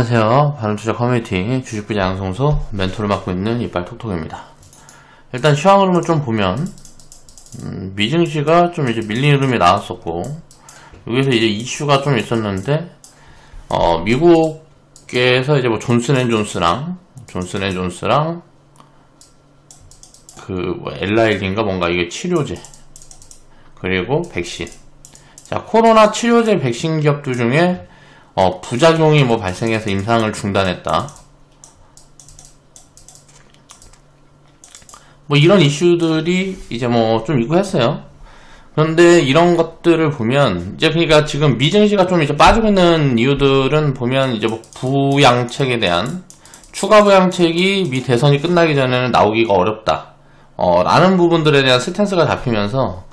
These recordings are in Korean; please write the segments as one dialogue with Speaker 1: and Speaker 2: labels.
Speaker 1: 안녕하세요. 바른투자 커뮤니티 주식부자 양성소 멘토를 맡고 있는 이빨톡톡입니다. 일단 시황 흐름을 좀 보면 미증시가 좀 이제 밀린 흐름이 나왔었고, 여기서 이제 이슈가 좀 있었는데 미국에서 이제 뭐 존슨앤존스랑 그 뭐 엘라일인가 뭔가 이게 치료제 그리고 백신. 자, 코로나 치료제 백신 기업들 중에 부작용이 뭐 발생해서 임상을 중단했다, 뭐 이런 이슈들이 이제 뭐 좀 있고 했어요. 그런데 이런 것들을 보면 이제 그러니까 지금 미증시가 좀 이제 빠지고 있는 이유들은 보면 이제 뭐 부양책에 대한 추가 부양책이 미 대선이 끝나기 전에는 나오기가 어렵다 라는 부분들에 대한 스탠스가 잡히면서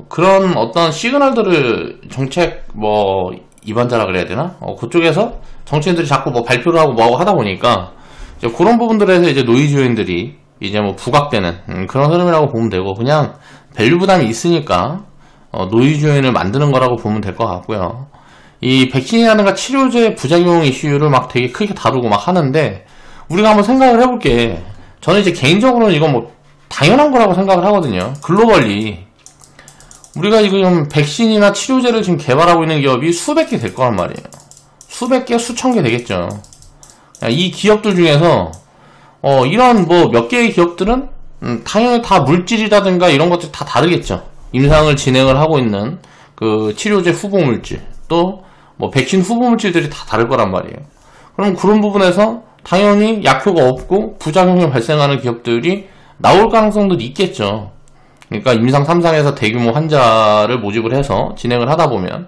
Speaker 1: 그런 어떤 시그널들을 정책 뭐 입안자라 그래야 되나? 그쪽에서 정치인들이 자꾸 뭐 발표를 하고 뭐하고 하다 보니까 이제 그런 부분들에서 이제 노이즈 요인들이 이제 뭐 부각되는 그런 흐름이라고 보면 되고, 그냥 밸류 부담이 있으니까 노이즈 요인을 만드는 거라고 보면 될 것 같고요. 이 백신이라든가 치료제 부작용 이슈를 막 되게 크게 다루고 막 하는데, 우리가 한번 생각을 해볼게. 저는 이제 개인적으로는 이건 뭐 당연한 거라고 생각을 하거든요. 글로벌리 우리가 지금 백신이나 치료제를 지금 개발하고 있는 기업이 수백 개 될 거란 말이에요. 수백 개, 수천 개 되겠죠. 이 기업들 중에서 이런 뭐 몇 개의 기업들은 당연히 다 물질이라든가 이런 것들이 다 다르겠죠. 임상을 진행을 하고 있는 그 치료제 후보 물질, 또 뭐 백신 후보 물질들이 다 다를 거란 말이에요. 그럼 그런 부분에서 당연히 약효가 없고 부작용이 발생하는 기업들이 나올 가능성도 있겠죠. 그러니까 임상 3상에서 대규모 환자를 모집을 해서 진행을 하다 보면,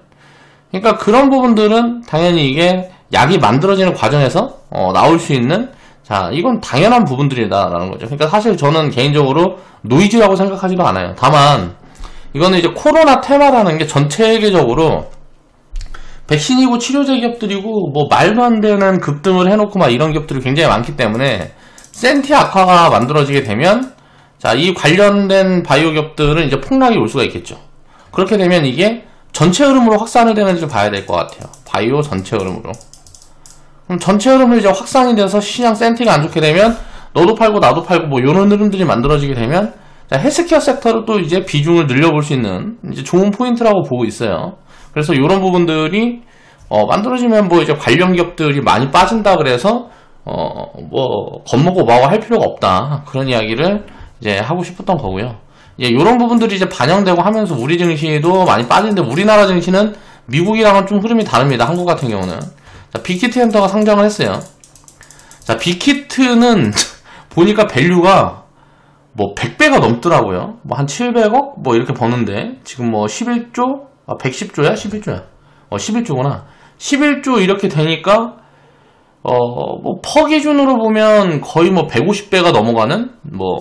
Speaker 1: 그러니까 그런 부분들은 당연히 이게 약이 만들어지는 과정에서 나올 수 있는, 자, 이건 당연한 부분들이다라는 거죠. 그러니까 사실 저는 개인적으로 노이즈라고 생각하지도 않아요. 다만 이거는 이제 코로나 테마라는 게 전 세계적으로 백신이고 치료제 기업들이고 뭐 말도 안 되는 급등을 해놓고 막 이런 기업들이 굉장히 많기 때문에 센티 악화가 만들어지게 되면, 자, 이 관련된 바이오 기업들은 이제 폭락이 올 수가 있겠죠. 그렇게 되면 이게 전체 흐름으로 확산이 되는지 좀 봐야 될 것 같아요. 바이오 전체 흐름으로. 그럼 전체 흐름으로 이제 확산이 돼서 시장 센티가 안 좋게 되면 너도 팔고 나도 팔고 뭐 이런 흐름들이 만들어지게 되면, 자, 헬스케어 섹터를 또 이제 비중을 늘려볼 수 있는 이제 좋은 포인트라고 보고 있어요. 그래서 이런 부분들이 만들어지면 뭐 이제 관련 기업들이 많이 빠진다 그래서 뭐 겁먹고 뭐하고 할 필요가 없다, 그런 이야기를 이제 하고 싶었던 거고요. 이제 이런 부분들이 이제 반영되고 하면서 우리 증시도 많이 빠지는데, 우리나라 증시는 미국이랑은 좀 흐름이 다릅니다. 한국 같은 경우는. 자, 빅히트 센터가 상장을 했어요. 자, 빅히트는 보니까 밸류가 뭐 100배가 넘더라고요. 뭐 한 700억 뭐 이렇게 버는데 지금 뭐 11조? 110조야? 11조야? 11조구나. 11조 이렇게 되니까 뭐 퍼 기준으로 보면 거의 뭐 150배가 넘어가는, 뭐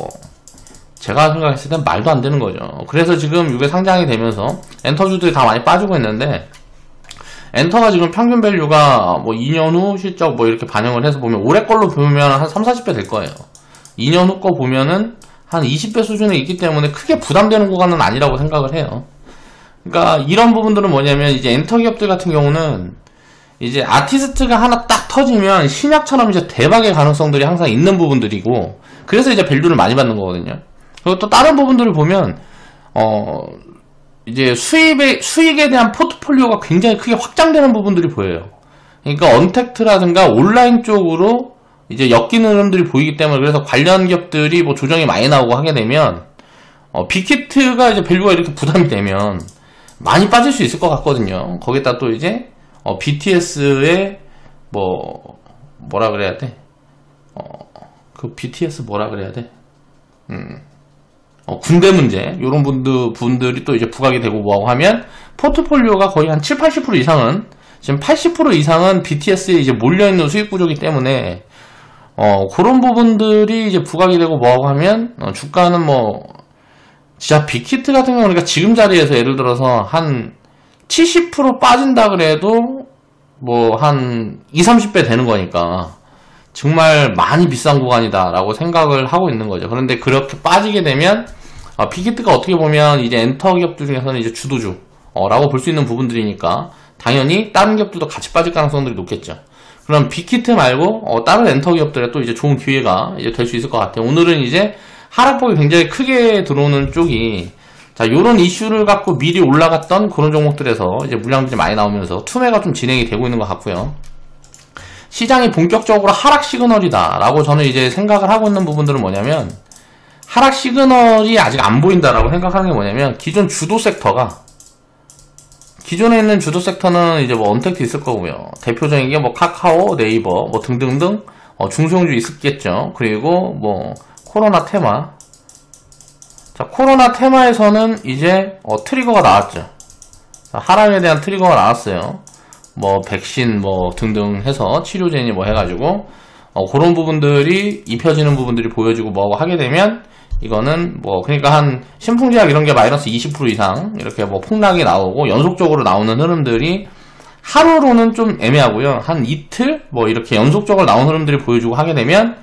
Speaker 1: 제가 생각했을 땐 말도 안 되는 거죠. 그래서 지금 이게 상장이 되면서 엔터주들이 다 많이 빠지고 있는데, 엔터가 지금 평균 밸류가 뭐 2년 후 실적 뭐 이렇게 반영을 해서 보면 올해 걸로 보면 한 3, 40배 될 거예요. 2년 후 거 보면은 한 20배 수준에 있기 때문에 크게 부담되는 구간은 아니라고 생각을 해요. 그러니까 이런 부분들은 뭐냐면, 이제 엔터 기업들 같은 경우는 이제 아티스트가 하나 딱 터지면 신약처럼 이제 대박의 가능성들이 항상 있는 부분들이고, 그래서 이제 밸류를 많이 받는 거거든요. 그리고 또 다른 부분들을 보면 이제 수익에 대한 포트폴리오가 굉장히 크게 확장되는 부분들이 보여요. 그러니까 언택트라든가 온라인 쪽으로 이제 엮이는 흐름들이 보이기 때문에, 그래서 관련 기업들이 뭐 조정이 많이 나오고 하게 되면 빅히트가 이제 밸류가 이렇게 부담이 되면 많이 빠질 수 있을 것 같거든요. 거기다 또 이제 BTS의 뭐라 그래야 돼? 그 BTS 뭐라 그래야 돼? 군대 문제, 요런 분들이 또 이제 부각이 되고 뭐하고 하면 포트폴리오가 거의 한 7, 80% 이상은, 지금 80% 이상은 BTS에 이제 몰려있는 수익 구조이기 때문에 그런 부분들이 이제 부각이 되고 뭐하고 하면 주가는 뭐 진짜 빅히트 같은 경우는, 그러니까 지금 자리에서 예를 들어서 한 70% 빠진다 그래도 뭐 한 20, 30배 되는 거니까 정말 많이 비싼 구간이다 라고 생각을 하고 있는 거죠. 그런데 그렇게 빠지게 되면 빅히트가 어떻게 보면 이제 엔터 기업들 중에서는 이제 주도주 라고 볼 수 있는 부분들이니까 당연히 다른 기업들도 같이 빠질 가능성들이 높겠죠. 그럼 빅히트 말고 다른 엔터 기업들에 또 이제 좋은 기회가 이제 될 수 있을 것 같아요. 오늘은 이제 하락폭이 굉장히 크게 들어오는 쪽이 자, 요런 이슈를 갖고 미리 올라갔던 그런 종목들에서 이제 물량들이 많이 나오면서 투매가 좀 진행이 되고 있는 것 같고요. 시장이 본격적으로 하락 시그널이다 라고 저는 이제 생각을 하고 있는 부분들은 뭐냐면, 하락 시그널이 아직 안 보인다라고 생각하는 게 뭐냐면, 기존 주도 섹터가, 기존에 있는 주도 섹터는 이제 뭐 언택트 있을 거고요. 대표적인 게 뭐 카카오, 네이버, 뭐 등등등 중소형주 있었겠죠. 그리고 뭐 코로나 테마. 자, 코로나 테마에서는 이제 트리거가 나왔죠. 자, 하락에 대한 트리거가 나왔어요. 뭐 백신 뭐 등등 해서 치료제니 뭐 해가지고 그런 부분들이 입혀지는 부분들이 보여지고 뭐 하게 되면 이거는 뭐 그러니까 한 신풍제약 이런 게 마이너스 20% 이상 이렇게 뭐 폭락이 나오고 연속적으로 나오는 흐름들이 하루로는 좀 애매하고요. 한 이틀 뭐 이렇게 연속적으로 나오는 흐름들이 보여주고 하게 되면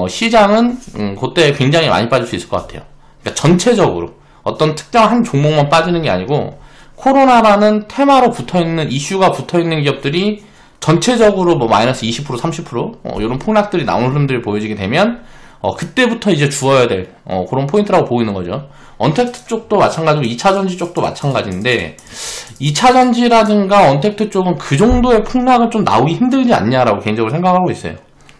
Speaker 1: 시장은 그때 굉장히 많이 빠질 수 있을 것 같아요. 그러니까 전체적으로 어떤 특정 한 종목만 빠지는 게 아니고 코로나라는 테마로 붙어있는 이슈가 붙어있는 기업들이 전체적으로 뭐 마이너스 20% 30% 이런 폭락들이 나오는 흐름들이 보여지게 되면 그때부터 이제 주어야 될 그런 포인트라고 보고 있는 거죠. 언택트 쪽도 마찬가지고 2차전지 쪽도 마찬가지인데 2차전지라든가 언택트 쪽은 그 정도의 폭락은 좀 나오기 힘들지 않냐라고 개인적으로 생각하고 있어요.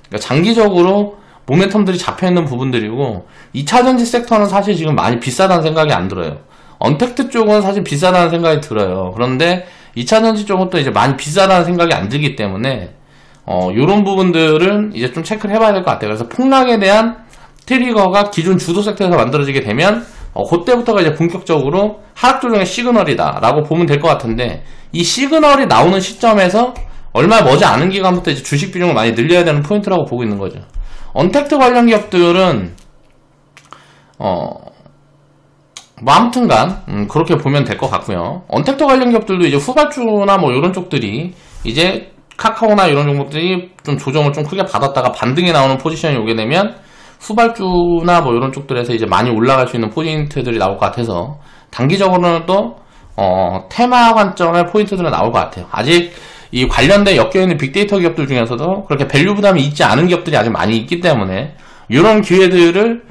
Speaker 1: 그러니까 장기적으로 모멘텀들이 잡혀있는 부분들이고 2차전지 섹터는 사실 지금 많이 비싸다는 생각이 안 들어요. 언택트 쪽은 사실 비싸다는 생각이 들어요. 그런데 2차전지 쪽은 또 이제 많이 비싸다는 생각이 안 들기 때문에 요런 부분들은 이제 좀 체크를 해봐야 될 것 같아요. 그래서 폭락에 대한 트리거가 기존 주도 섹터에서 만들어지게 되면 그때부터가 이제 본격적으로 하락 조정의 시그널이다 라고 보면 될 것 같은데, 이 시그널이 나오는 시점에서 얼마 머지 않은 기간부터 이제 주식 비중을 많이 늘려야 되는 포인트라고 보고 있는 거죠. 언택트 관련 기업들은 뭐 아무튼간 그렇게 보면 될 것 같고요. 언택트 관련 기업들도 이제 후발주나 뭐 이런 쪽들이 이제 카카오나 이런 종목들이 좀 조정을 좀 크게 받았다가 반등이 나오는 포지션이 오게 되면 후발주나 뭐 이런 쪽들에서 이제 많이 올라갈 수 있는 포인트들이 나올 것 같아서 단기적으로는 또 테마 관점의 포인트들은 나올 것 같아요. 아직 이 관련된 엮여있는 빅데이터 기업들 중에서도 그렇게 밸류 부담이 있지 않은 기업들이 아직 많이 있기 때문에 이런 기회들을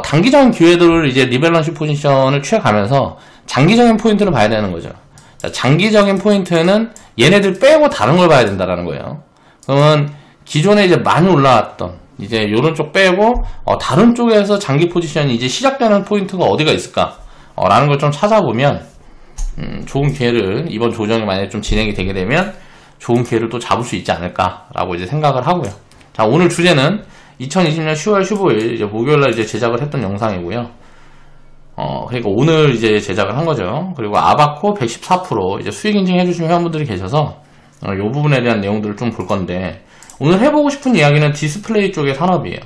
Speaker 1: 단기적인 기회들을 이제 리밸런스 포지션을 취해가면서 장기적인 포인트를 봐야 되는 거죠. 자, 장기적인 포인트는 얘네들 빼고 다른 걸 봐야 된다라는 거예요. 그러면 기존에 이제 많이 올라왔던 이제 이런 쪽 빼고 다른 쪽에서 장기 포지션이 이제 시작되는 포인트가 어디가 있을까? 라는 걸 좀 찾아보면 좋은 기회를 이번 조정이 만약에 좀 진행이 되게 되면 좋은 기회를 또 잡을 수 있지 않을까라고 이제 생각을 하고요. 자, 오늘 주제는 2020년 10월 15일 이제 목요일날 이제 제작을 했던 영상이고요. 그러니까 오늘 이제 제작을 한 거죠. 그리고 아바코 114% 이제 수익 인증 해주신 회원분들이 계셔서 이 부분에 대한 내용들을 좀 볼 건데, 오늘 해보고 싶은 이야기는 디스플레이 쪽의 산업이에요.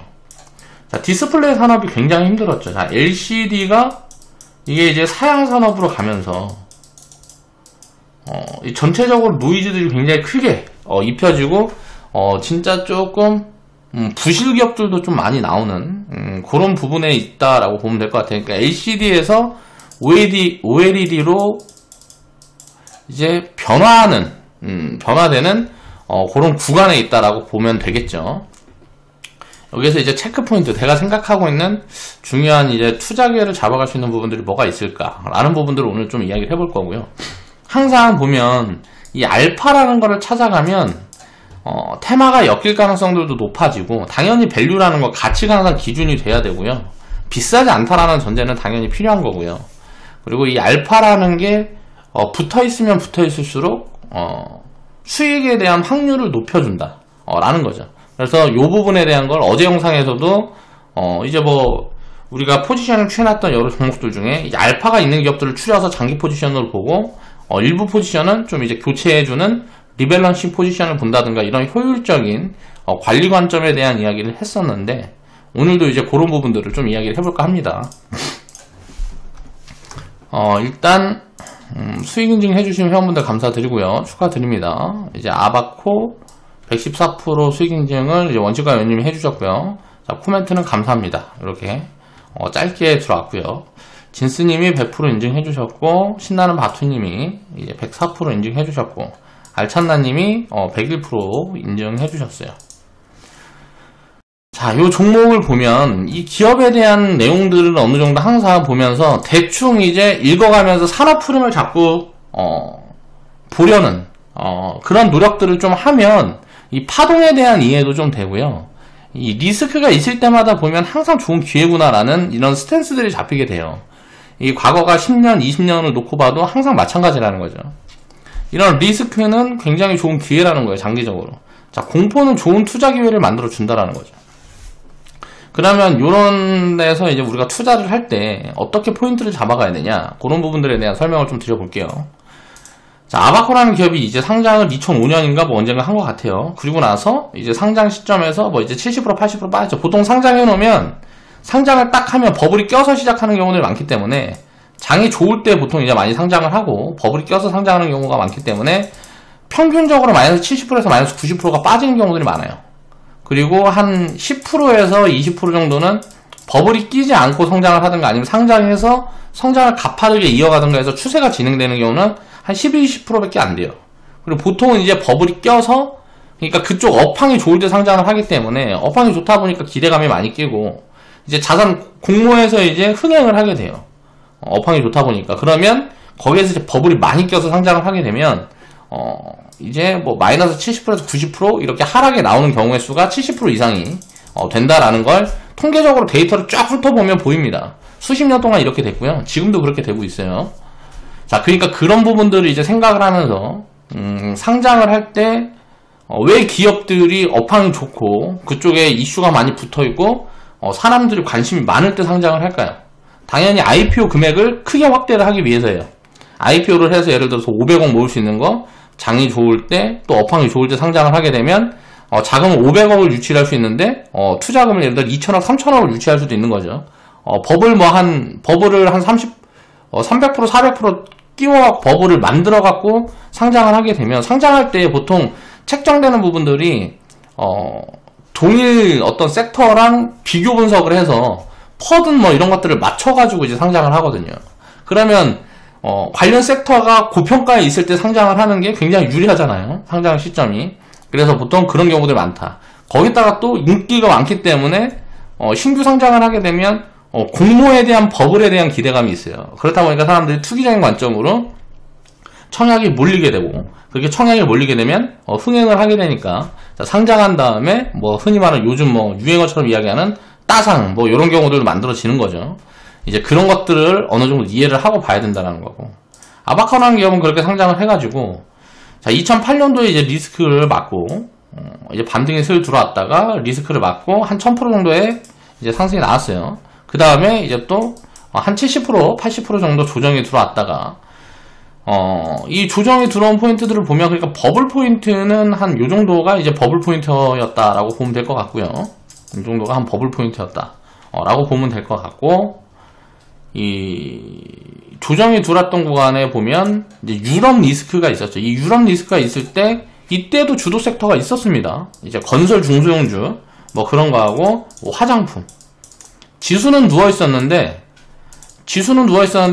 Speaker 1: 자, 디스플레이 산업이 굉장히 힘들었죠. 자, LCD가 이게 이제 사양 산업으로 가면서 전체적으로 노이즈들이 굉장히 크게 입혀지고 진짜 조금 부실 기업들도 좀 많이 나오는 그런 부분에 있다라고 보면 될 것 같아요. 그러니까 LCD에서 OLED로 이제 변화되는 그런 구간에 있다라고 보면 되겠죠. 여기서 이제 체크 포인트, 제가 생각하고 있는 중요한 이제 투자 기회를 잡아갈 수 있는 부분들이 뭐가 있을까라는 부분들을 오늘 좀 이야기를 해볼 거고요. 항상 보면 이 알파라는 거를 찾아가면 테마가 엮일 가능성들도 높아지고, 당연히 밸류라는 거 가치가 항상 기준이 돼야 되고요. 비싸지 않다라는 전제는 당연히 필요한 거고요. 그리고 이 알파라는 게 붙어 있으면 붙어 있을수록 수익에 대한 확률을 높여준다 라는 거죠. 그래서 이 부분에 대한 걸 어제 영상에서도 이제 뭐 우리가 포지션을 취해놨던 여러 종목들 중에 이제 알파가 있는 기업들을 추려서 장기 포지션으로 보고 일부 포지션은 좀 이제 교체해주는 리밸런싱 포지션을 본다든가 이런 효율적인 관리 관점에 대한 이야기를 했었는데, 오늘도 이제 그런 부분들을 좀 이야기를 해볼까 합니다. 일단 수익 인증 해주신 회원분들 감사드리고요. 축하드립니다. 이제 아바코 114% 수익 인증을 이제 원칙과 연님이 해주셨고요. 자, 코멘트는 감사합니다. 이렇게 짧게 들어왔고요. 진스님이 100% 인증해주셨고, 신나는 바투님이 이제 104% 인증해주셨고, 알찬나님이 101% 인증해 주셨어요. 자, 요 종목을 보면 이 기업에 대한 내용들을 어느 정도 항상 보면서 대충 이제 읽어가면서 산업 흐름을 자꾸 보려는 그런 노력들을 좀 하면 이 파동에 대한 이해도 좀 되고요. 이 리스크가 있을 때마다 보면 항상 좋은 기회구나라는 이런 스탠스들이 잡히게 돼요. 이 과거가 10년, 20년을 놓고 봐도 항상 마찬가지라는 거죠. 이런 리스크는 굉장히 좋은 기회라는 거예요, 장기적으로. 자, 공포는 좋은 투자 기회를 만들어 준다라는 거죠. 그러면 요런 데서 이제 우리가 투자를 할 때 어떻게 포인트를 잡아가야 되냐, 그런 부분들에 대한 설명을 좀 드려볼게요. 자, 아바코라는 기업이 이제 상장을 2005년인가 뭐 언젠가 한 것 같아요. 그리고 나서 이제 상장 시점에서 뭐 이제 70% 80% 빠졌죠. 보통 상장해 놓으면 상장을 딱 하면 버블이 껴서 시작하는 경우들이 많기 때문에 장이 좋을 때 보통 이제 많이 상장을 하고 버블이 껴서 상장하는 경우가 많기 때문에 평균적으로 마이너스 70%에서 마이너스 90%가 빠지는 경우들이 많아요. 그리고 한 10%에서 20% 정도는 버블이 끼지 않고 성장을 하든가 아니면 상장해서 성장을 가파르게 이어가든가 해서 추세가 진행되는 경우는 한 12, 20%밖에 안 돼요. 그리고 보통은 이제 버블이 껴서, 그러니까 그쪽 업황이 좋을 때 상장을 하기 때문에 업황이 좋다 보니까 기대감이 많이 끼고 이제 자산 공모에서 이제 흥행을 하게 돼요. 업황이 좋다 보니까. 그러면 거기에서 이제 버블이 많이 껴서 상장을 하게 되면 이제 뭐 마이너스 70%에서 90% 이렇게 하락에 나오는 경우의 수가 70% 이상이 된다라는 걸 통계적으로 데이터를 쫙 훑어보면 보입니다. 수십 년 동안 이렇게 됐고요. 지금도 그렇게 되고 있어요. 자, 그러니까 그런 부분들을 이제 생각을 하면서 상장을 할 때 왜 기업들이 업황이 좋고 그쪽에 이슈가 많이 붙어있고 사람들이 관심이 많을 때 상장을 할까요? 당연히 IPO 금액을 크게 확대를 하기 위해서예요. IPO를 해서 예를 들어서 500억 모을 수 있는 거 장이 좋을 때 또 업황이 좋을 때 상장을 하게 되면 자금 500억을 유치할 수 있는데 투자금을 예를 들어 2천억, 3천억을 유치할 수도 있는 거죠. 버블을 한 300%, 400% 끼워 버블을 만들어 갖고 상장을 하게 되면 상장할 때 보통 책정되는 부분들이 동일 어떤 섹터랑 비교 분석을 해서 퍼든 뭐 이런 것들을 맞춰 가지고 이제 상장을 하거든요. 그러면 관련 섹터가 고평가에 있을 때 상장을 하는 게 굉장히 유리하잖아요, 상장 시점이. 그래서 보통 그런 경우들이 많다. 거기다가 또 인기가 많기 때문에 신규 상장을 하게 되면 공모에 대한 버블에 대한 기대감이 있어요. 그렇다 보니까 사람들이 투기적인 관점으로 청약이 몰리게 되고, 그렇게 청약이 몰리게 되면 흥행을 하게 되니까 상장한 다음에 뭐 흔히 말하는 요즘 뭐 유행어처럼 이야기하는 따상 뭐 이런 경우들도 만들어지는 거죠. 이제 그런 것들을 어느 정도 이해를 하고 봐야 된다는 거고, 아바카라는 기업은 그렇게 상장을 해가지고 자 2008년도에 이제 리스크를 맞고 이제 반등이 슬 들어왔다가 리스크를 맞고 한 1000% 정도의 이제 상승이 나왔어요. 그 다음에 이제 또 한 70%, 80% 정도 조정이 들어왔다가 이 조정이 들어온 포인트들을 보면, 그러니까 버블 포인트는 한 요 정도가 이제 버블 포인트였다라고 보면 될 것 같고요. 이 정도가 한 버블 포인트였다 라고 보면 될 것 같고, 이 조정이 들어왔던 구간에 보면 이제 유럽 리스크가 있었죠. 이 유럽 리스크가 있을 때 이때도 주도 섹터가 있었습니다. 이제 건설 중소형주 뭐 그런 거하고 뭐 화장품. 지수는 누워 있었는데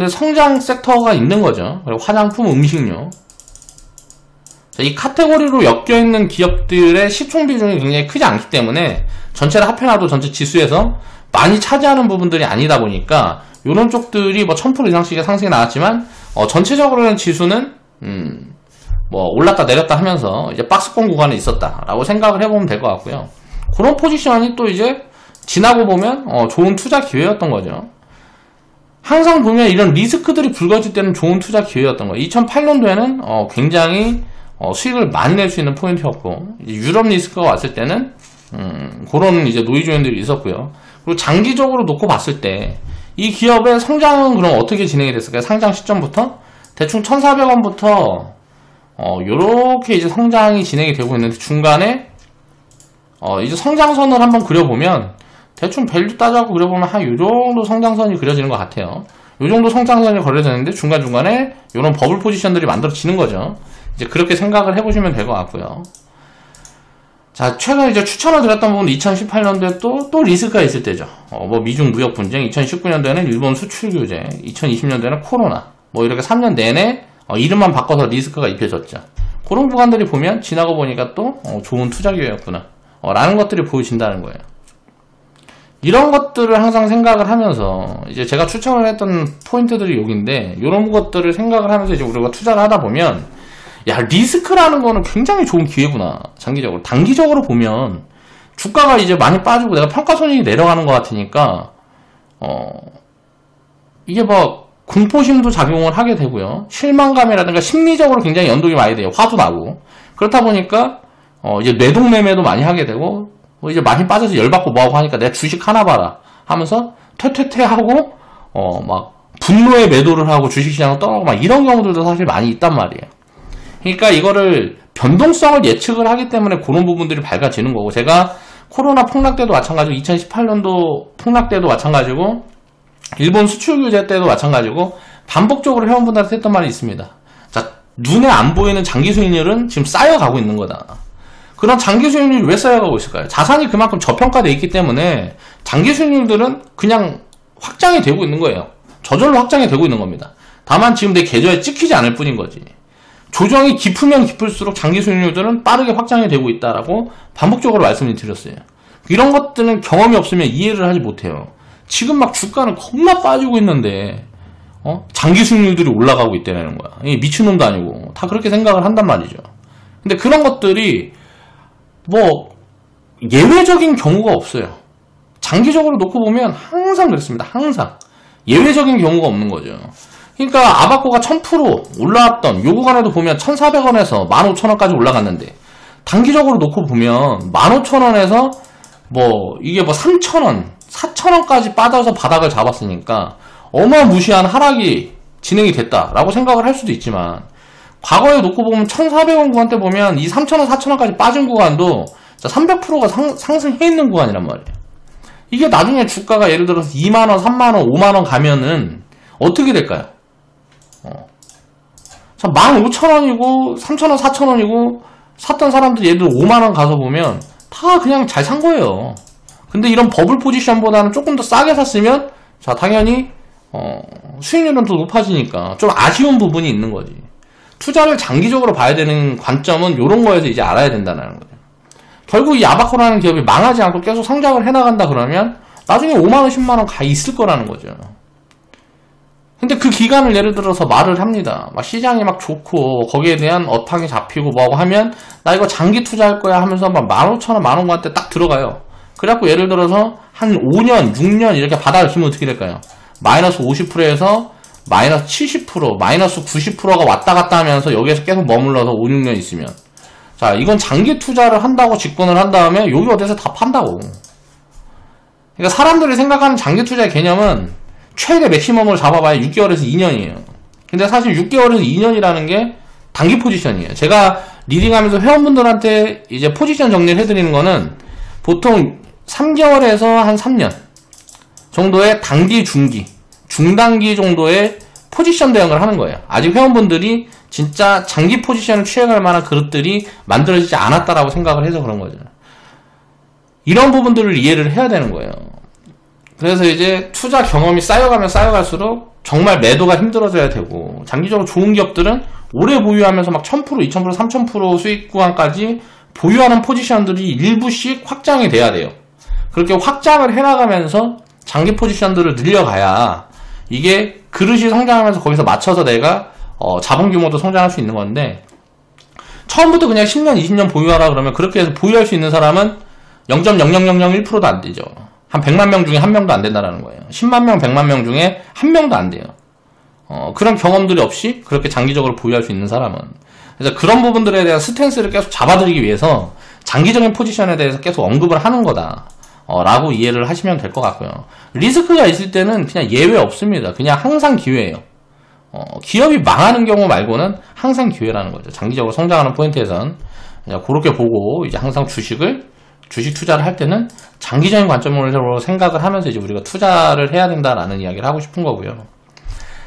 Speaker 1: 성장 섹터가 있는 거죠. 그리고 화장품, 음식료. 자, 이 카테고리로 엮여있는 기업들의 시총 비중이 굉장히 크지 않기 때문에 전체를 합해놔도 전체 지수에서 많이 차지하는 부분들이 아니다 보니까 이런 쪽들이 뭐 1000% 이상씩의 상승이 나왔지만 전체적으로는 지수는 뭐 올랐다 내렸다 하면서 이제 박스권 구간에 있었다라고 생각을 해보면 될 것 같고요. 그런 포지션이 또 이제 지나고 보면 좋은 투자 기회였던 거죠. 항상 보면 이런 리스크들이 불거질 때는 좋은 투자 기회였던 거예요. 2008년도에는 굉장히 수익을 많이 낼 수 있는 포인트였고, 유럽 리스크가 왔을 때는 그런 이제 노이즈 요인들이 있었고요. 그리고 장기적으로 놓고 봤을 때 이 기업의 성장은 그럼 어떻게 진행이 됐을까요? 상장 시점부터 대충 1,400원부터 요렇게 이제 성장이 진행이 되고 있는데, 중간에 이제 성장선을 한번 그려보면 대충 밸류 따져고 그려보면 한 요정도 성장선이 그려지는 것 같아요. 요정도 성장선이 그려지는데 중간중간에 요런 버블 포지션들이 만들어지는 거죠. 이제 그렇게 생각을 해보시면 될 것 같고요. 자, 최근 이제 추천을 드렸던 부분은 2018년도에 또 리스크가 있을 때죠. 뭐 미중 무역 분쟁, 2019년도에는 일본 수출 규제, 2020년도에는 코로나, 뭐 이렇게 3년 내내 이름만 바꿔서 리스크가 입혀졌죠. 그런 구간들이 보면 지나고 보니까 또 좋은 투자 기회였구나 라는 것들이 보여진다는 거예요. 이런 것들을 항상 생각을 하면서 이제 제가 추천을 했던 포인트들이 여기인데, 이런 것들을 생각을 하면서 이제 우리가 투자를 하다 보면 야, 리스크라는 거는 굉장히 좋은 기회구나. 장기적으로. 단기적으로 보면 주가가 이제 많이 빠지고 내가 평가손익이 내려가는 것 같으니까 이게 뭐 공포심도 작용을 하게 되고요. 실망감이라든가 심리적으로 굉장히 연동이 많이 돼요. 화도 나고. 그렇다 보니까 이제 뇌동매매도 많이 하게 되고, 이제 많이 빠져서 열받고 뭐하고 하니까 내가 주식 하나 봐라 하면서 퇴퇴퇴 하고 막 분노의 매도를 하고 주식시장을 떠나고 막 이런 경우들도 사실 많이 있단 말이에요. 그러니까 이거를 변동성을 예측을 하기 때문에 그런 부분들이 밝아지는 거고, 제가 코로나 폭락 때도 마찬가지고 2018년도 폭락 때도 마찬가지고 일본 수출 규제 때도 마찬가지고 반복적으로 회원분들한테 했던 말이 있습니다. 자, 눈에 안 보이는 장기 수익률은 지금 쌓여가고 있는 거다. 그런 장기 수익률이 왜 쌓여가고 있을까요? 자산이 그만큼 저평가되어 있기 때문에 장기 수익률들은 그냥 확장이 되고 있는 거예요. 저절로 확장이 되고 있는 겁니다. 다만 지금 내 계좌에 찍히지 않을 뿐인 거지. 조정이 깊으면 깊을수록 장기 수익률들은 빠르게 확장이 되고 있다라고 반복적으로 말씀을 드렸어요. 이런 것들은 경험이 없으면 이해를 하지 못해요. 지금 막 주가는 겁나 빠지고 있는데 장기 수익률들이 올라가고 있다는 거야. 미친놈도 아니고 다 그렇게 생각을 한단 말이죠. 근데 그런 것들이 뭐 예외적인 경우가 없어요. 장기적으로 놓고 보면 항상 그렇습니다. 항상 예외적인 경우가 없는 거죠. 그러니까 아바코가 1000% 올라왔던 요 구간에도 보면 1400원에서 15,000원까지 올라갔는데, 단기적으로 놓고 보면 15,000원에서 뭐 이게 뭐 3,000원 4,000원까지 빠져서 바닥을 잡았으니까 어마무시한 하락이 진행이 됐다라고 생각을 할 수도 있지만, 과거에 놓고 보면 1,400원 구간 때 보면 이 3,000원 4,000원까지 빠진 구간도 300%가 상승해 있는 구간이란 말이에요. 이게 나중에 주가가 예를 들어서 2만원 3만원 5만원 가면은 어떻게 될까요? 자, 15,000원이고 3,000원 4,000원이고 샀던 사람들이 예를 들어 5만원 가서 보면 다 그냥 잘 산 거예요. 근데 이런 버블 포지션보다는 조금 더 싸게 샀으면 자, 당연히 수익률은 더 높아지니까 좀 아쉬운 부분이 있는 거지. 투자를 장기적으로 봐야 되는 관점은 이런 거에서 이제 알아야 된다는 거죠. 결국 이 아바코라는 기업이 망하지 않고 계속 성장을 해나간다 그러면 나중에 5만원 10만원 가 있을 거라는 거죠. 근데 그 기간을 예를 들어서 말을 합니다. 막 시장이 막 좋고 거기에 대한 어탕이 잡히고 뭐하고 하면 나 이거 장기 투자할 거야 하면서 막 15,000원 만원한테 딱 들어가요. 그래갖고 예를 들어서 한 5년 6년 이렇게 바닥을 키면 어떻게 될까요? 마이너스 50%에서 마이너스 70% 마이너스 90%가 왔다 갔다 하면서 여기에서 계속 머물러서 5, 6년 있으면, 자, 이건 장기 투자를 한다고 직권을 한 다음에 여기 어디서 다 판다고. 그러니까 사람들이 생각하는 장기 투자의 개념은 최대 맥시멈을 잡아봐야 6개월에서 2년이에요. 근데 사실 6개월에서 2년이라는 게 단기 포지션이에요. 제가 리딩하면서 회원분들한테 이제 포지션 정리를 해드리는 거는 보통 3개월에서 한 3년 정도의 단기, 중기, 중단기 정도의 포지션 대응을 하는 거예요. 아직 회원분들이 진짜 장기 포지션을 취해갈 만한 그릇들이 만들어지지 않았다라고 생각을 해서 그런 거죠. 이런 부분들을 이해를 해야 되는 거예요. 그래서 이제 투자 경험이 쌓여가면 쌓여갈수록 정말 매도가 힘들어져야 되고, 장기적으로 좋은 기업들은 오래 보유하면서 막 1000%, 2000%, 3000% 수익 구간까지 보유하는 포지션들이 일부씩 확장이 돼야 돼요. 그렇게 확장을 해나가면서 장기 포지션들을 늘려가야 이게 그릇이 성장하면서 거기서 맞춰서 내가 자본 규모도 성장할 수 있는 건데, 처음부터 그냥 10년, 20년 보유하라 그러면 그렇게 해서 보유할 수 있는 사람은 0.00001%도 안 되죠. 한 100만 명 중에 한 명도 안 된다는 거예요. 10만 명, 100만 명 중에 한 명도 안 돼요. 그런 경험들이 없이 그렇게 장기적으로 보유할 수 있는 사람은. 그래서 그런 부분들에 대한 스탠스를 계속 잡아드리기 위해서 장기적인 포지션에 대해서 계속 언급을 하는 거다. 라고 이해를 하시면 될 것 같고요. 리스크가 있을 때는 그냥 예외 없습니다. 그냥 항상 기회예요. 기업이 망하는 경우 말고는 항상 기회라는 거죠. 장기적으로 성장하는 포인트에선 그냥 그렇게 보고 이제 항상 주식 투자를 할 때는 장기적인 관점으로 생각을 하면서 이제 우리가 투자를 해야 된다라는 이야기를 하고 싶은 거고요.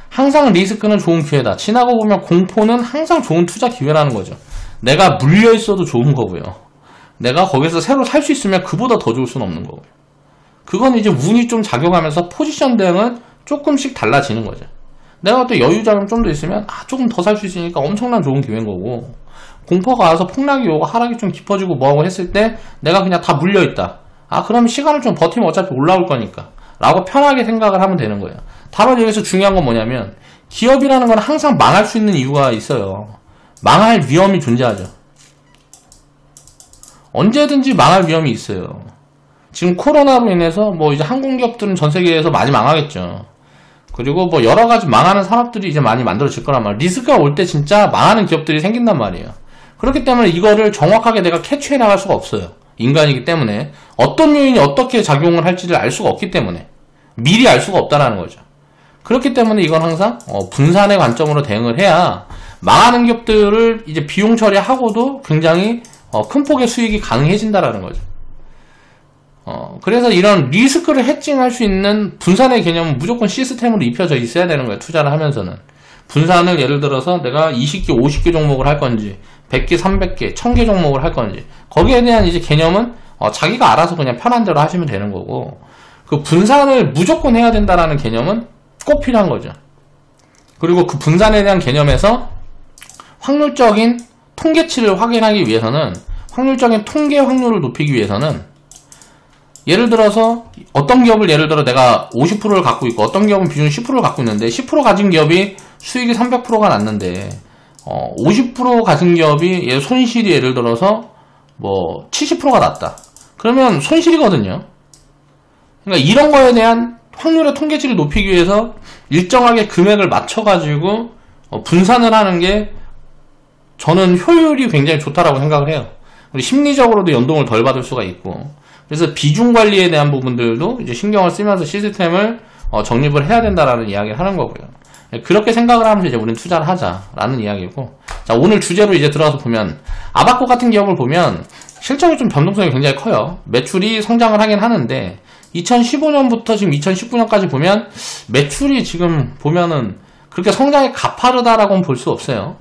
Speaker 1: 항상 리스크는 좋은 기회다. 지나고 보면 공포는 항상 좋은 투자 기회라는 거죠. 내가 물려 있어도 좋은 거고요. 내가 거기서 새로 살 수 있으면 그보다 더 좋을 수는 없는 거고요. 그건 이제 운이 좀 작용하면서 포지션 대응은 조금씩 달라지는 거죠. 내가 또 여유 자금 좀 더 있으면 조금 더 살 수 있으니까 엄청난 좋은 기회인 거고, 공포가 와서 폭락이 오고 하락이 좀 깊어지고 뭐하고 했을 때 내가 그냥 다 물려있다. 아, 그럼 시간을 좀 버티면 어차피 올라올 거니까 라고 편하게 생각을 하면 되는 거예요. 다만 여기서 중요한 건 뭐냐면 기업이라는 건 항상 망할 수 있는 이유가 있어요. 망할 위험이 존재하죠. 언제든지 망할 위험이 있어요. 지금 코로나로 인해서 뭐 이제 항공기업들은 전 세계에서 많이 망하겠죠. 그리고 뭐 여러 가지 망하는 산업들이 이제 많이 만들어질 거란 말이에요. 리스크가 올 때 진짜 망하는 기업들이 생긴단 말이에요. 그렇기 때문에 이거를 정확하게 내가 캐치해 나갈 수가 없어요. 인간이기 때문에 어떤 요인이 어떻게 작용을 할지를 알 수가 없기 때문에 미리 알 수가 없다라는 거죠. 그렇기 때문에 이건 항상 분산의 관점으로 대응을 해야 망하는 기업들을 이제 비용 처리하고도 굉장히 큰 폭의 수익이 가능해진다라는 거죠. 그래서 이런 리스크를 해칭할 수 있는 분산의 개념은 무조건 시스템으로 입혀져 있어야 되는 거예요. 투자를 하면서는. 분산을 예를 들어서 내가 20개, 50개 종목을 할 건지 100개, 300개, 1000개 종목을 할 건지 거기에 대한 이제 개념은 자기가 알아서 그냥 편한 대로 하시면 되는 거고 그 분산을 무조건 해야 된다라는 개념은 꼭 필요한 거죠. 그리고 그 분산에 대한 개념에서 확률적인 통계치를 확인하기 위해서는 확률적인 통계 확률을 높이기 위해서는 예를 들어서 어떤 기업을 예를 들어 내가 50%를 갖고 있고 어떤 기업은 비중 10%를 갖고 있는데 10% 가진 기업이 수익이 300%가 났는데 50% 가진 기업이 손실이 예를 들어서 뭐 70%가 났다. 그러면 손실이거든요. 그러니까 이런 거에 대한 확률의 통계치를 높이기 위해서 일정하게 금액을 맞춰가지고 분산을 하는 게 저는 효율이 굉장히 좋다라고 생각을 해요. 그리고 심리적으로도 연동을 덜 받을 수가 있고 그래서 비중 관리에 대한 부분들도 이제 신경을 쓰면서 시스템을 정립을 해야 된다라는 이야기를 하는 거고요. 그렇게 생각을 하면서 이제 우리는 투자를 하자라는 이야기고 자 오늘 주제로 이제 들어가서 보면 아바코 같은 기업을 보면 실적이 좀 변동성이 굉장히 커요. 매출이 성장을 하긴 하는데 2015년부터 지금 2019년까지 보면 매출이 지금 보면은 그렇게 성장이 가파르다라고는 볼 수 없어요.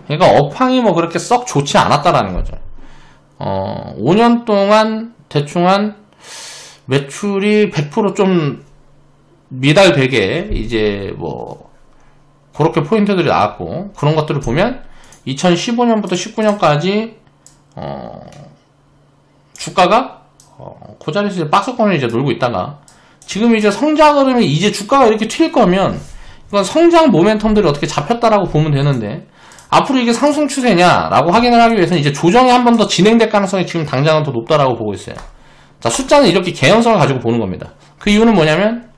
Speaker 1: 그러니까 업황이 뭐 그렇게 썩 좋지 않았다라는 거죠. 5년 동안 대충 한 매출이 100% 좀 미달되게 이제 뭐 그렇게 포인트들이 나왔고 그런 것들을 보면 2015년부터 19년까지 주가가 그 자리에서 박스권을 이제 놀고 있다가 지금 이제 성장 흐름이 이제 주가가 이렇게 튈 거면 이건 성장 모멘텀들이 어떻게 잡혔다라고 보면 되는데 앞으로 이게 상승 추세냐라고 확인을 하기 위해서는 이제 조정이 한 번 더 진행될 가능성이 지금 당장은 더 높다라고 보고 있어요. 자, 숫자는 이렇게 개연성을 가지고 보는 겁니다. 그 이유는 뭐냐면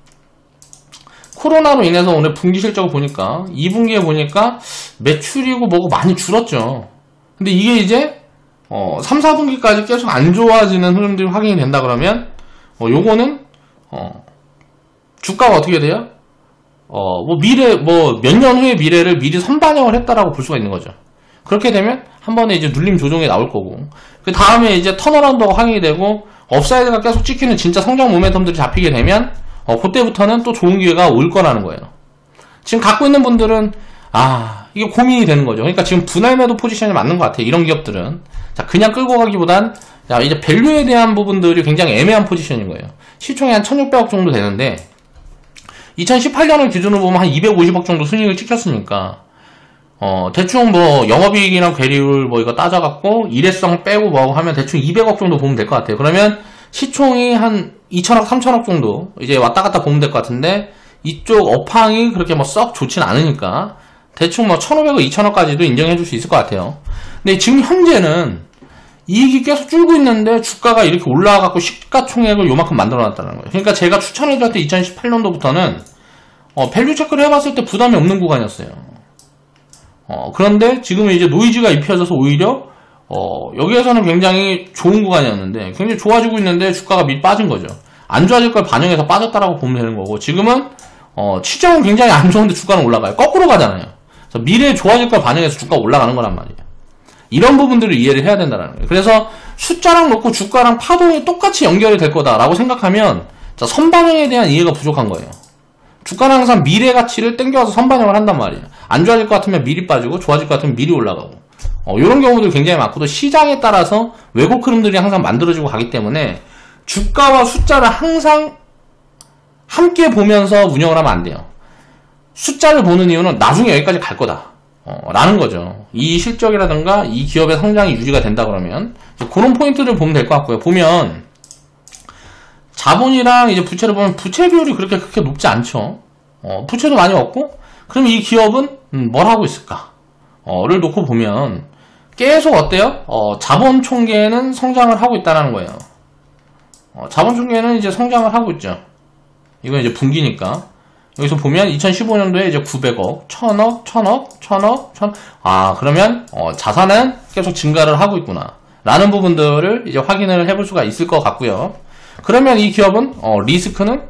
Speaker 1: 코로나로 인해서 오늘 분기 실적을 보니까 2분기에 보니까 매출이고 뭐고 많이 줄었죠. 근데 이게 이제 3, 4분기까지 계속 안 좋아지는 흐름들이 확인이 된다 그러면 요거는 주가가 어떻게 돼요? 뭐 미래 뭐 몇 년 후의 미래를 미리 선반영을 했다라고 볼 수가 있는 거죠. 그렇게 되면 한 번에 이제 눌림 조정이 나올 거고 그 다음에 이제 턴어라운드가 확인이 되고 업사이드가 계속 찍히는 진짜 성장 모멘텀들이 잡히게 되면 그때부터는 또 좋은 기회가 올 거라는 거예요. 지금 갖고 있는 분들은 이게 고민이 되는 거죠. 그러니까 지금 분할 매도 포지션이 맞는 것 같아요. 이런 기업들은 자 그냥 끌고 가기보단 자 이제 밸류에 대한 부분들이 굉장히 애매한 포지션인 거예요. 시총이 한 1600억 정도 되는데 2018년을 기준으로 보면 한 250억 정도 순이익을 찍혔으니까 대충 뭐 영업이익이랑 괴리율 뭐 이거 따져갖고 일회성 빼고 뭐하고 하면 대충 200억 정도 보면 될 것 같아요. 그러면 시총이 한 2천억 3천억 정도 이제 왔다 갔다 보면 될 것 같은데 이쪽 업황이 그렇게 뭐 썩 좋진 않으니까 대충 뭐 1,500억 2천억까지도 인정해 줄 수 있을 것 같아요. 근데 지금 현재는 이익이 계속 줄고 있는데 주가가 이렇게 올라와갖고 시가총액을 요만큼 만들어놨다는 거예요. 그러니까 제가 추천해드렸던 2018년도부터는 밸류 체크를 해봤을 때 부담이 없는 구간이었어요. 그런데 지금은 이제 노이즈가 입혀져서 오히려 여기에서는 굉장히 좋은 구간이었는데 굉장히 좋아지고 있는데 주가가 밑 빠진 거죠. 안 좋아질 걸 반영해서 빠졌다라고 보면 되는 거고 지금은 시장은 굉장히 안 좋은데 주가는 올라가요. 거꾸로 가잖아요. 그래서 미래에 좋아질 걸 반영해서 주가가 올라가는 거란 말이에요. 이런 부분들을 이해를 해야 된다는 거예요. 그래서 숫자랑 놓고 주가랑 파동이 똑같이 연결이 될 거다라고 생각하면 자, 선반영에 대한 이해가 부족한 거예요. 주가는 항상 미래 가치를 땡겨와서 선반영을 한단 말이에요. 안 좋아질 것 같으면 미리 빠지고 좋아질 것 같으면 미리 올라가고 이런 경우도 굉장히 많고 또 시장에 따라서 왜곡 흐름들이 항상 만들어지고 가기 때문에 주가와 숫자를 항상 함께 보면서 운영을 하면 안 돼요. 숫자를 보는 이유는 나중에 여기까지 갈 거다. 라는 거죠. 이 실적이라든가 이 기업의 성장이 유지가 된다 그러면 그런 포인트를 보면 될 것 같고요. 보면 자본이랑 이제 부채를 보면 부채 비율이 그렇게 높지 않죠. 부채도 많이 없고, 그럼 이 기업은 뭘 하고 있을까? 를 놓고 보면 계속 어때요? 자본 총계는 성장을 하고 있다는 거예요. 자본 총계는 이제 성장을 하고 있죠. 이건 이제 분기니까. 여기서 보면 2015년도에 이제 900억, 1000억, 1000억, 1000억, 1000억. 그러면 자산은 계속 증가를 하고 있구나. 라는 부분들을 이제 확인을 해볼 수가 있을 것 같고요. 그러면 이 기업은 리스크는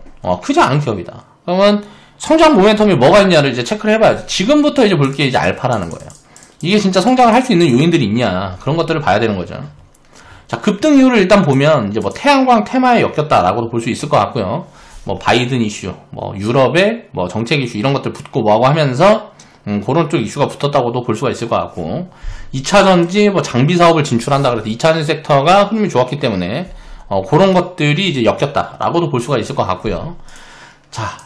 Speaker 1: 크지 않은 기업이다. 그러면 성장 모멘텀이 뭐가 있냐를 이제 체크를 해봐야죠. 지금부터 이제 볼 게 이제 알파라는 거예요. 이게 진짜 성장을 할 수 있는 요인들이 있냐, 그런 것들을 봐야 되는 거죠. 자, 급등 이유를 일단 보면 이제 뭐 태양광 테마에 엮였다라고도 볼 수 있을 것 같고요. 뭐 바이든 이슈, 뭐 유럽의 뭐 정책 이슈 이런 것들 붙고 뭐하고 하면서 그런 쪽 이슈가 붙었다고도 볼 수가 있을 것 같고, 2차전지 뭐 장비 사업을 진출한다 그래서 2차전지 섹터가 흐름이 좋았기 때문에 그런 것들이 이제 엮였다라고도 볼 수가 있을 것 같고요. 자,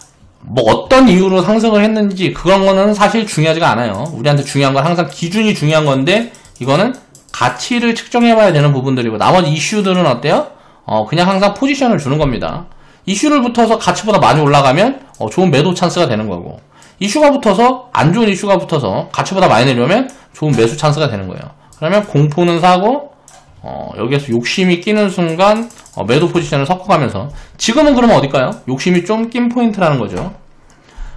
Speaker 1: 뭐 어떤 이유로 상승을 했는지 그런 거는 사실 중요하지가 않아요. 우리한테 중요한 건 항상 기준이 중요한 건데, 이거는 가치를 측정해봐야 되는 부분들이고, 나머지 이슈들은 어때요? 그냥 항상 포지션을 주는 겁니다. 이슈를 붙어서 가치보다 많이 올라가면 좋은 매도 찬스가 되는 거고, 이슈가 붙어서 안 좋은 이슈가 붙어서 가치보다 많이 내려오면 좋은 매수 찬스가 되는 거예요. 그러면 공포는 사고, 여기에서 욕심이 끼는 순간 매도 포지션을 섞어가면서, 지금은 그러면 어딜까요? 욕심이 좀 낀 포인트라는 거죠.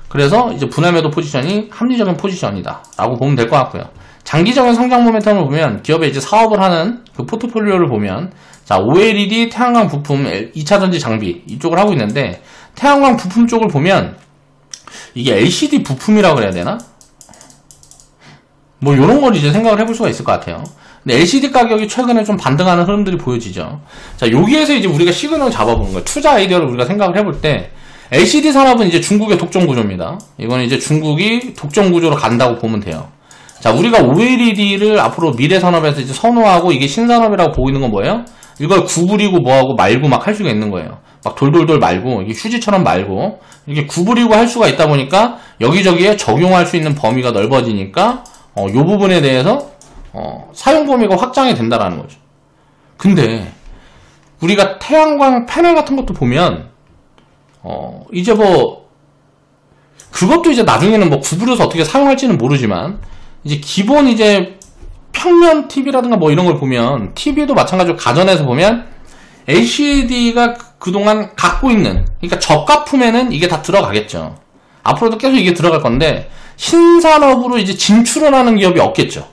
Speaker 1: 그래서 이제 분할 매도 포지션이 합리적인 포지션이다 라고 보면 될 것 같고요. 장기적인 성장 모멘텀을 보면 기업의 이제 사업을 하는 그 포트폴리오를 보면, 자, OLED, 태양광 부품, 2차전지 장비 이쪽을 하고 있는데, 태양광 부품 쪽을 보면 이게 LCD 부품이라고 그래야 되나? 뭐 요런 걸 이제 생각을 해볼 수가 있을 것 같아요. 근데 LCD 가격이 최근에 좀 반등하는 흐름들이 보여지죠. 자, 여기에서 이제 우리가 시그널을 잡아보는 거예요. 투자 아이디어를 우리가 생각을 해볼 때, LCD 산업은 이제 중국의 독점 구조입니다. 이건 이제 중국이 독점 구조로 간다고 보면 돼요. 자, 우리가 OLED를 앞으로 미래 산업에서 이제 선호하고 이게 신산업이라고 보고 있는 건 뭐예요? 이걸 구부리고 뭐하고 말고 막 할 수가 있는 거예요. 막 돌돌돌 말고, 이게 휴지처럼 말고, 이렇게 구부리고 할 수가 있다 보니까 여기저기에 적용할 수 있는 범위가 넓어지니까, 요 부분에 대해서, 사용 범위가 확장이 된다라는 거죠. 근데, 우리가 태양광 패널 같은 것도 보면, 이제 뭐, 그것도 이제 나중에는 뭐 구부려서 어떻게 사용할지는 모르지만, 이제 기본 이제 평면 TV라든가 뭐 이런 걸 보면, TV도 마찬가지로 가전에서 보면 LCD가 그동안 갖고 있는, 그러니까 저가품에는 이게 다 들어가겠죠. 앞으로도 계속 이게 들어갈 건데, 신산업으로 이제 진출을 하는 기업이 없겠죠.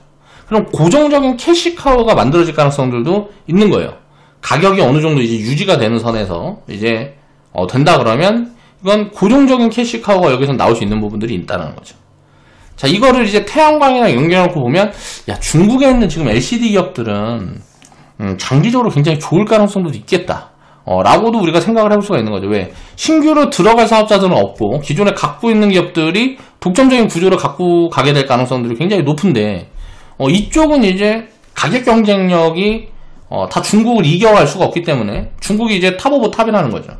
Speaker 1: 그럼 고정적인 캐시카우가 만들어질 가능성들도 있는 거예요. 가격이 어느 정도 이제 유지가 되는 선에서 이제 된다 그러면, 이건 고정적인 캐시카우가 여기서 나올 수 있는 부분들이 있다는 거죠. 자, 이거를 이제 태양광이랑 연결해놓고 보면, 야, 중국에 있는 지금 LCD 기업들은 장기적으로 굉장히 좋을 가능성도 있겠다 라고도 우리가 생각을 해볼 수가 있는 거죠. 왜? 신규로 들어갈 사업자들은 없고 기존에 갖고 있는 기업들이 독점적인 구조를 갖고 가게 될 가능성들이 굉장히 높은데, 이쪽은 이제 가격 경쟁력이 다 중국을 이겨갈 수가 없기 때문에 중국이 이제 탑 오브 탑이라는 거죠.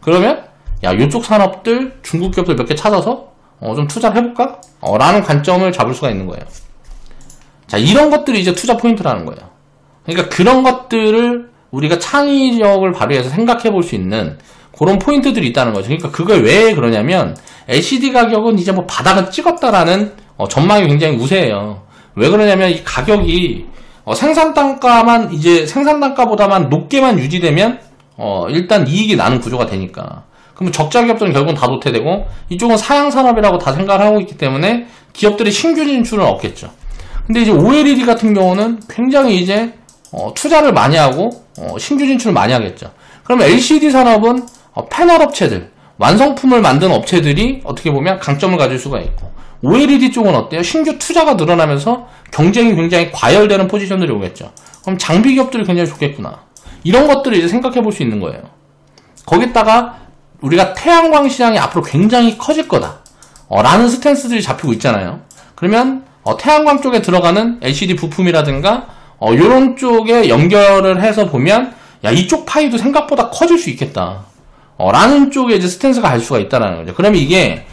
Speaker 1: 그러면 야, 이쪽 산업들 중국 기업들 몇 개 찾아서 좀 투자를 해볼까? 라는 관점을 잡을 수가 있는 거예요. 자, 이런 것들이 이제 투자 포인트라는 거예요. 그러니까 그런 것들을 우리가 창의력을 발휘해서 생각해 볼 수 있는 그런 포인트들이 있다는 거죠. 그러니까 그걸 왜 그러냐면, LCD 가격은 이제 뭐 바닥을 찍었다라는 전망이 굉장히 우세해요. 왜 그러냐면 이 가격이 생산 단가만 이제 생산 단가보다만 높게만 유지되면 일단 이익이 나는 구조가 되니까. 그러면 적자 기업들은 결국은 다 도태되고, 이쪽은 사양 산업이라고 다 생각을 하고 있기 때문에 기업들이 신규 진출은 없겠죠. 근데 이제 OLED 같은 경우는 굉장히 이제 투자를 많이 하고 신규 진출을 많이 하겠죠. 그러면 LCD 산업은 패널 업체들, 완성품을 만드는 업체들이 어떻게 보면 강점을 가질 수가 있고, OLED 쪽은 어때요? 신규 투자가 늘어나면서 경쟁이 굉장히 과열되는 포지션들이 오겠죠. 그럼 장비 기업들이 굉장히 좋겠구나. 이런 것들을 이제 생각해 볼 수 있는 거예요. 거기다가 우리가 태양광 시장이 앞으로 굉장히 커질 거다 라는 스탠스들이 잡히고 있잖아요. 그러면 태양광 쪽에 들어가는 LCD 부품이라든가 요런 쪽에 연결을 해서 보면, 야, 이쪽 파이도 생각보다 커질 수 있겠다 라는 쪽에 이제 스탠스가 갈 수가 있다는 거죠. 그러면 이게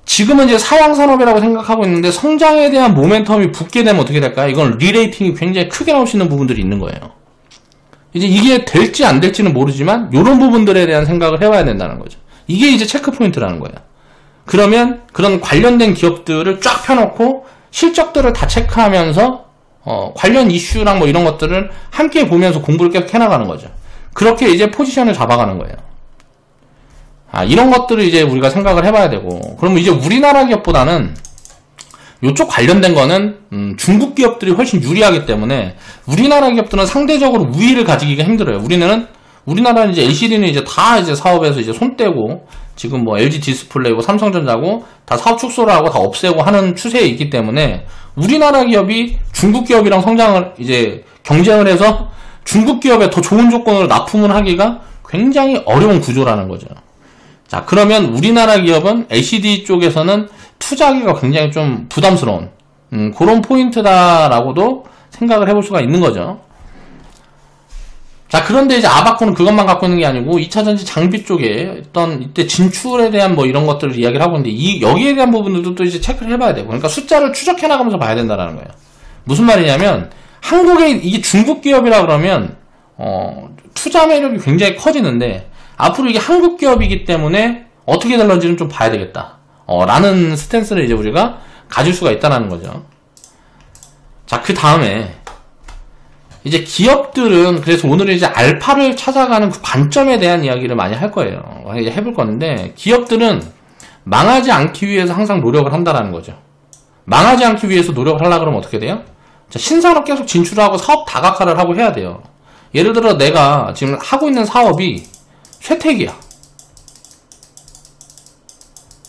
Speaker 1: 지금은 이제 사양산업이라고 생각하고 있는데 성장에 대한 모멘텀이 붙게 되면 어떻게 될까요? 이건 리레이팅이 굉장히 크게 나올 수 있는 부분들이 있는 거예요. 이제 이게 될지 안 될지는 모르지만 이런 부분들에 대한 생각을 해봐야 된다는 거죠. 이게 이제 체크포인트라는 거예요. 그러면 그런 관련된 기업들을 쫙 펴놓고 실적들을 다 체크하면서 관련 이슈랑 뭐 이런 것들을 함께 보면서 공부를 계속 해나가는 거죠. 그렇게 이제 포지션을 잡아가는 거예요. 이런 것들을 이제 우리가 생각을 해봐야 되고, 그러면 이제 우리나라 기업보다는 이쪽 관련된 거는 중국 기업들이 훨씬 유리하기 때문에 우리나라 기업들은 상대적으로 우위를 가지기가 힘들어요. 우리나라는 이제 LCD는 이제 다 이제 사업에서 이제 손 떼고 지금 뭐 LG 디스플레이고 삼성전자고 다 사업 축소를 하고 다 없애고 하는 추세에 있기 때문에 우리나라 기업이 중국 기업이랑 성장을 이제 경쟁을 해서 중국 기업에 더 좋은 조건으로 납품을 하기가 굉장히 어려운 구조라는 거죠. 자, 그러면 우리나라 기업은 LCD 쪽에서는 투자하기가 굉장히 좀 부담스러운 그런 포인트다라고도 생각을 해볼 수가 있는 거죠. 자, 그런데 이제 아바코는 그것만 갖고 있는 게 아니고 2차전지 장비 쪽에 어떤 이때 진출에 대한 뭐 이런 것들을 이야기를 하고 있는데 여기에 대한 부분들도 또 이제 체크를 해봐야 되고, 그러니까 숫자를 추적해 나가면서 봐야 된다는 거예요. 무슨 말이냐면 한국에 이게 중국 기업이라 그러면 투자 매력이 굉장히 커지는데 앞으로 이게 한국 기업이기 때문에 어떻게 될런지는 좀 봐야 되겠다. 라는 스탠스를 이제 우리가 가질 수가 있다는 거죠. 자, 그 다음에 이제 기업들은 그래서 오늘은 이제 알파를 찾아가는 그 관점에 대한 이야기를 많이 할 거예요. 이제 해볼 건데, 기업들은 망하지 않기 위해서 항상 노력을 한다라는 거죠. 망하지 않기 위해서 노력을 하려고 그러면 어떻게 돼요? 자, 신산업 계속 진출하고 사업 다각화를 하고 해야 돼요. 예를 들어 내가 지금 하고 있는 사업이 쇠퇴기야.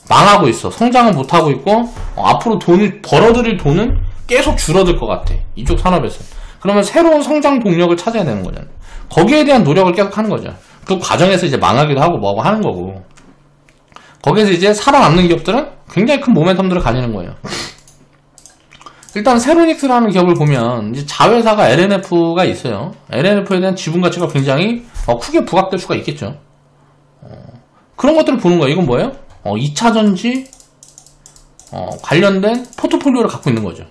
Speaker 1: 망하고 있어. 성장은 못하고 있고 앞으로 돈을 벌어들일 돈은 계속 줄어들 것 같아. 이쪽 산업에서. 그러면 새로운 성장 동력을 찾아야 되는 거잖아요. 거기에 대한 노력을 계속 하는 거죠. 그 과정에서 이제 망하기도 하고 뭐하고 하는 거고, 거기에서 이제 살아남는 기업들은 굉장히 큰 모멘텀들을 가지는 거예요. 일단 세로닉스라는 기업을 보면 이제 자회사가 LNF가 있어요. LNF에 대한 지분 가치가 굉장히 크게 부각될 수가 있겠죠. 그런 것들을 보는 거예요. 이건 뭐예요? 2차전지 관련된 포트폴리오를 갖고 있는 거죠.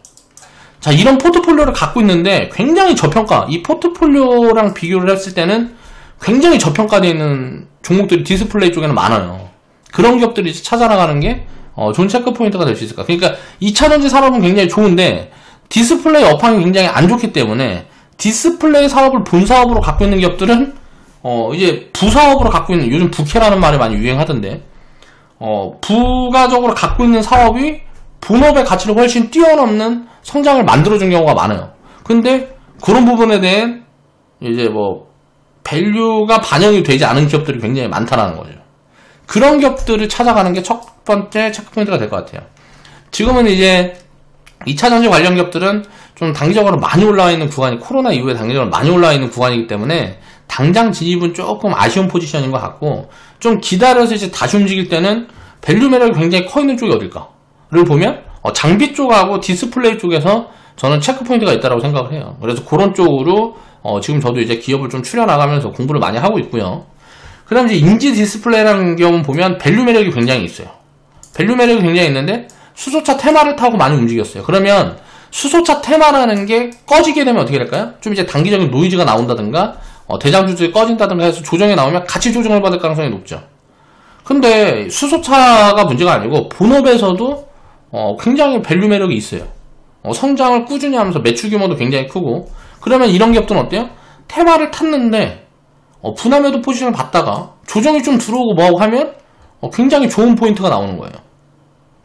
Speaker 1: 자, 이런 포트폴리오를 갖고 있는데 굉장히 저평가, 이 포트폴리오랑 비교를 했을 때는 굉장히 저평가되어 있는 종목들이 디스플레이 쪽에는 많아요. 그런 기업들이 찾아나가는 게 좋은 체크 포인트가 될 수 있을까. 그러니까 2차전지 산업은 굉장히 좋은데 디스플레이 업황이 굉장히 안 좋기 때문에 디스플레이 사업을 본 사업으로 갖고 있는 기업들은 이제 부사업으로 갖고 있는, 요즘 부캐라는 말이 많이 유행하던데, 부가적으로 갖고 있는 사업이 본업의 가치를 훨씬 뛰어넘는 성장을 만들어준 경우가 많아요. 근데 그런 부분에 대한 이제 뭐 밸류가 반영이 되지 않은 기업들이 굉장히 많다는 거죠. 그런 기업들을 찾아가는 게 첫 번째 체크포인트가 될 것 같아요. 지금은 이제 2차전지 관련 기업들은 좀 단기적으로 많이 올라와 있는 구간이, 코로나 이후에 단기적으로 많이 올라와 있는 구간이기 때문에 당장 진입은 조금 아쉬운 포지션인 것 같고, 좀 기다려서 이제 다시 움직일 때는 밸류 매력이 굉장히 커 있는 쪽이 어딜까를 보면 장비 쪽하고 디스플레이 쪽에서 저는 체크포인트가 있다고 생각을 해요. 그래서 그런 쪽으로 지금 저도 이제 기업을 좀 추려나가면서 공부를 많이 하고 있고요. 그 다음 이제 인지 디스플레이라는 기업은 보면 밸류 매력이 굉장히 있어요. 밸류 매력이 굉장히 있는데 수소차 테마를 타고 많이 움직였어요. 그러면 수소차 테마라는 게 꺼지게 되면 어떻게 될까요? 좀 이제 단기적인 노이즈가 나온다든가 대장주들이 꺼진다든가 해서 조정이 나오면 같이 조정을 받을 가능성이 높죠. 근데 수소차가 문제가 아니고 본업에서도 굉장히 밸류 매력이 있어요. 성장을 꾸준히 하면서 매출 규모도 굉장히 크고, 그러면 이런 기업들은 어때요? 테마를 탔는데 분할매도 포지션을 받다가 조정이 좀 들어오고 뭐하고 하면 굉장히 좋은 포인트가 나오는 거예요.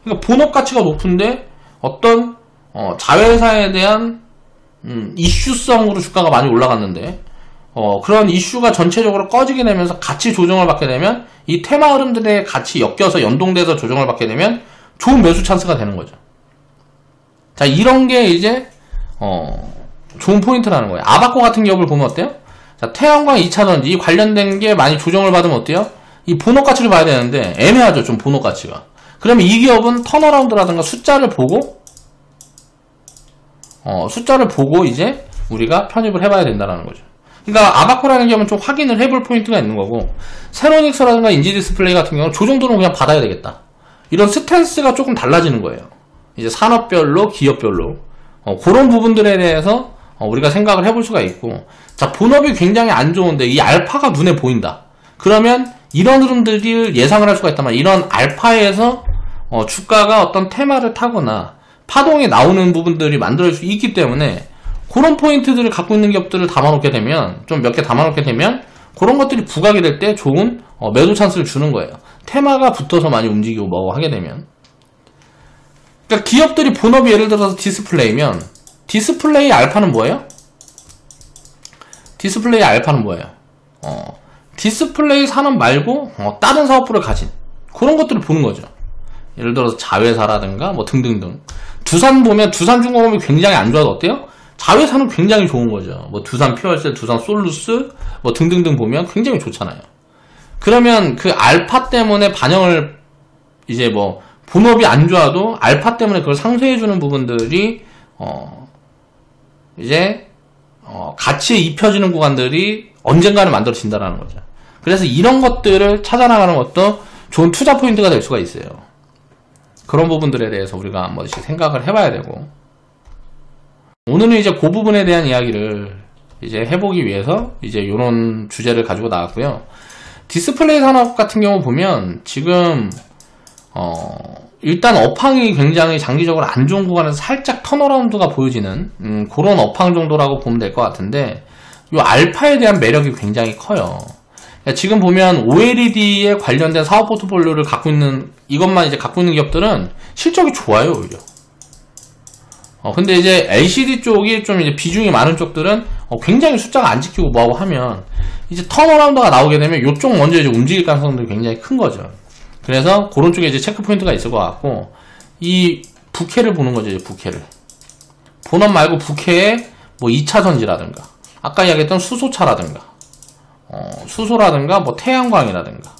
Speaker 1: 그러니까 본업 가치가 높은데 어떤 자회사에 대한 이슈성으로 주가가 많이 올라갔는데 그런 이슈가 전체적으로 꺼지게 되면서 같이 조정을 받게 되면 이 테마 흐름들의 같이 엮여서 연동돼서 조정을 받게 되면 좋은 매수 찬스가 되는 거죠. 자, 이런 게 이제 좋은 포인트라는 거예요. 아바코 같은 기업을 보면 어때요? 자, 태양광 2차전지 이 관련된 게 많이 조정을 받으면 어때요? 이 본업 가치를 봐야 되는데 애매하죠, 좀 본업 가치가. 그러면 이 기업은 턴어라운드라든가 숫자를 보고 이제 우리가 편입을 해봐야 된다는 거죠. 그러니까 아바코라는 기업은 좀 확인을 해볼 포인트가 있는 거고, 세로닉스라든가 인지 디스플레이 같은 경우는 조정도는 그냥 받아야 되겠다. 이런 스탠스가 조금 달라지는 거예요. 이제 산업별로, 기업별로. 그런 부분들에 대해서 우리가 생각을 해볼 수가 있고, 자, 본업이 굉장히 안 좋은데 이 알파가 눈에 보인다. 그러면 이런 흐름들이 예상을 할 수가 있단 말이에요. 이런 알파에서 주가가 어떤 테마를 타거나 파동이 나오는 부분들이 만들어질 수 있기 때문에 그런 포인트들을 갖고 있는 기업들을 담아놓게 되면, 좀 몇 개 담아놓게 되면 그런 것들이 부각이 될 때 좋은 매도 찬스를 주는 거예요. 테마가 붙어서 많이 움직이고 뭐 하게 되면. 그러니까 기업들이 본업이 예를 들어서 디스플레이면 디스플레이 알파는 뭐예요? 디스플레이 알파는 뭐예요? 디스플레이 산업 말고 다른 사업부를 가진 그런 것들을 보는 거죠. 예를 들어서 자회사라든가 뭐 등등등. 두산 보면 두산중공업이 굉장히 안 좋아도 어때요? 자회사는 굉장히 좋은 거죠. 뭐 두산 피어셀, 두산 솔루스 뭐 등등등 보면 굉장히 좋잖아요. 그러면 그 알파 때문에 반영을 이제 뭐 본업이 안 좋아도 알파 때문에 그걸 상쇄해주는 부분들이 이제 가치에 입혀지는 구간들이 언젠가는 만들어진다라는 거죠. 그래서 이런 것들을 찾아나가는 것도 좋은 투자 포인트가 될 수가 있어요. 그런 부분들에 대해서 우리가 한 번씩 생각을 해봐야 되고, 오늘은 이제 그 부분에 대한 이야기를 이제 해보기 위해서 이제 이런 주제를 가지고 나왔고요. 디스플레이 산업 같은 경우 보면 지금 일단 업황이 굉장히 장기적으로 안 좋은 구간에서 살짝 턴어라운드가 보여지는 그런 업황 정도라고 보면 될 것 같은데, 이 알파에 대한 매력이 굉장히 커요. 지금 보면 OLED에 관련된 사업 포트폴리오를 갖고 있는, 이것만 이제 갖고 있는 기업들은 실적이 좋아요, 오히려. 근데 이제 LCD 쪽이 좀 이제 비중이 많은 쪽들은 굉장히 숫자가 안 지키고 뭐하고 하면 이제 턴어라운드가 나오게 되면 이쪽 먼저 이제 움직일 가능성들이 굉장히 큰 거죠. 그래서 그런 쪽에 이제 체크 포인트가 있을 것 같고, 이 부캐를 보는 거죠, 이제 부캐를. 본업 말고 부캐의 뭐 2차전지라든가, 아까 이야기했던 수소차라든가, 수소라든가, 뭐 태양광이라든가,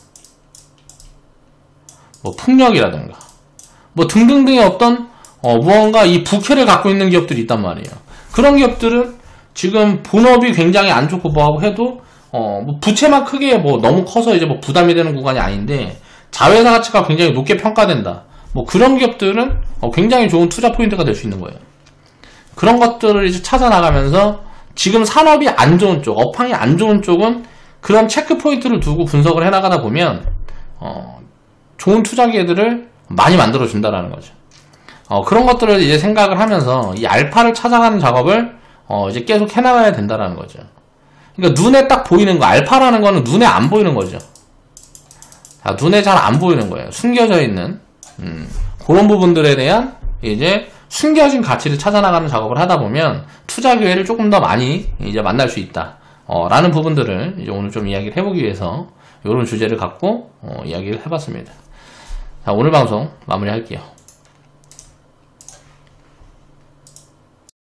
Speaker 1: 뭐 풍력이라든가, 뭐 등등등의 어떤 무언가 이 부캐를 갖고 있는 기업들이 있단 말이에요. 그런 기업들은 지금 본업이 굉장히 안 좋고 뭐하고 해도 뭐 부채만 크게 뭐 너무 커서 이제 뭐 부담이 되는 구간이 아닌데, 자회사 가치가 굉장히 높게 평가된다. 뭐 그런 기업들은 굉장히 좋은 투자 포인트가 될 수 있는 거예요. 그런 것들을 이제 찾아나가면서 지금 산업이 안 좋은 쪽, 업황이 안 좋은 쪽은 그런 체크 포인트를 두고 분석을 해나가다 보면 좋은 투자 기회들을 많이 만들어 준다라는 거죠. 그런 것들을 이제 생각을 하면서 이 알파를 찾아가는 작업을 이제 계속 해나가야 된다라는 거죠. 그러니까 눈에 딱 보이는 거, 알파라는 거는 눈에 안 보이는 거죠. 자, 눈에 잘 안 보이는 거예요. 숨겨져 있는 그런 부분들에 대한 이제 숨겨진 가치를 찾아나가는 작업을 하다 보면 투자 기회를 조금 더 많이 이제 만날 수 있다. 라는 부분들을 이제 오늘 좀 이야기를 해보기 위해서 이런 주제를 갖고 이야기를 해봤습니다. 자, 오늘 방송 마무리할게요.